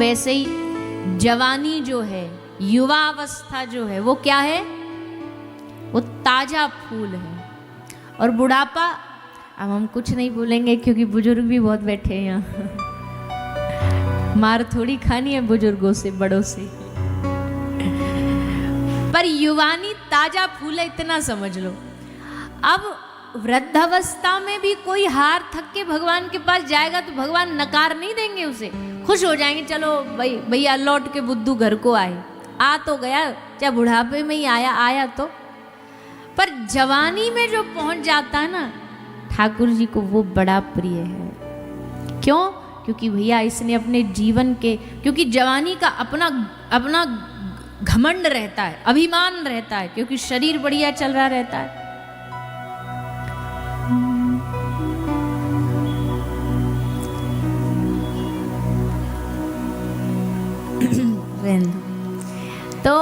वैसे ही जवानी जो है, युवा अवस्था जो है, वो क्या है? वो ताजा फूल है। और बुढ़ापा, अब हम कुछ नहीं बोलेंगे क्योंकि बुजुर्ग भी बहुत बैठे हैं यहाँ। मार थोड़ी खानी है बुजुर्गों से, बड़ों से। पर युवानी ताजा फूल है, इतना समझ लो। अब वृद्धावस्था में भी कोई हार थक के भगवान के पास जाएगा तो भगवान नकार नहीं देंगे उसे, खुश हो जाएंगे, चलो भाई भैया लौट के बुद्धू घर को आए, आ तो गया, चाहे बुढ़ापे में ही आया तो। पर जवानी में जो पहुंच जाता है ना, ठाकुर जी को वो बड़ा प्रिय है। क्यों? क्योंकि भैया इसने अपने जीवन के, क्योंकि जवानी का अपना घमंड रहता है, अभिमान रहता है, क्योंकि शरीर बढ़िया चल रहा रहता है। तो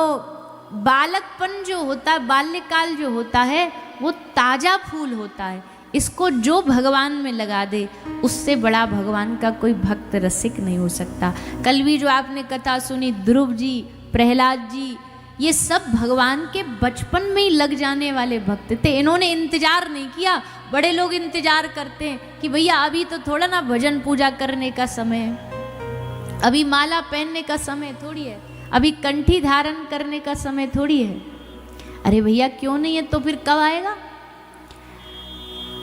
बालकपन जो होता है, बाल्यकाल जो होता है, वो ताजा फूल होता है। इसको जो भगवान में लगा दे, उससे बड़ा भगवान का कोई भक्त रसिक नहीं हो सकता। कल भी जो आपने कथा सुनी, ध्रुव जी, प्रहलाद जी, ये सब भगवान के बचपन में ही लग जाने वाले भक्त थे। इन्होंने इंतजार नहीं किया। बड़े लोग इंतजार करते हैं कि भैया अभी तो थोड़ा ना भजन पूजा करने का समय है, अभी माला पहनने का समय थोड़ी है, अभी कंठी धारण करने का समय थोड़ी है। अरे भैया क्यों नहीं है तो फिर कब आएगा?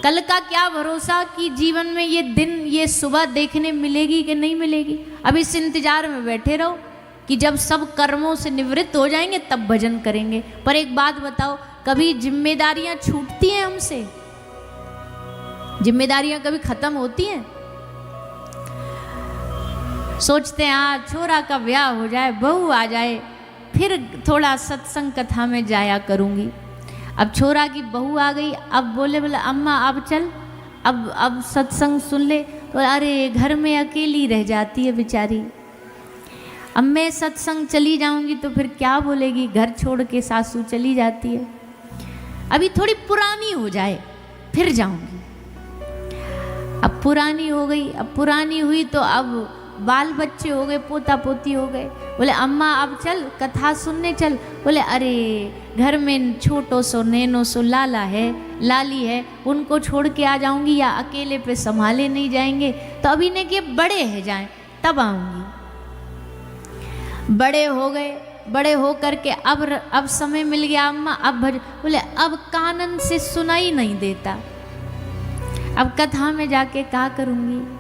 कल का क्या भरोसा कि जीवन में ये दिन, ये सुबह देखने मिलेगी कि नहीं मिलेगी। अब इस इंतजार में बैठे रहो कि जब सब कर्मों से निवृत्त हो जाएंगे तब भजन करेंगे। पर एक बात बताओ, कभी जिम्मेदारियां छूटती हैं हमसे? जिम्मेदारियां कभी खत्म होती हैं? सोचते हैं हाँ छोरा का ब्याह हो जाए, बहू आ जाए, फिर थोड़ा सत्संग कथा में जाया करूंगी। अब छोरा की बहू आ गई, अब बोले अम्मा अब चल, अब सत्संग सुन ले, तो अरे घर में अकेली रह जाती है बेचारी। अब मैं सत्संग चली जाऊंगी तो फिर क्या बोलेगी, घर छोड़ के सासू चली जाती है। अभी थोड़ी पुरानी हो जाए फिर जाऊंगी। अब पुरानी हो गई, अब पुरानी हुई तो अब बाल बच्चे हो गए, पोता पोती हो गए, बोले अम्मा अब चल कथा सुनने चल। बोले अरे घर में छोटो सो नैनो सो लाला है, लाली है, उनको छोड़ के आ जाऊंगी या अकेले पे संभाले नहीं जाएंगे, तो अभी ने कि बड़े हैं जाएं तब आऊंगी। बड़े हो गए, बड़े हो करके अब समय मिल गया अम्मा अब भज, बोले अब कानन से सुनाई नहीं देता, अब कथा में जाके क्या करूंगी।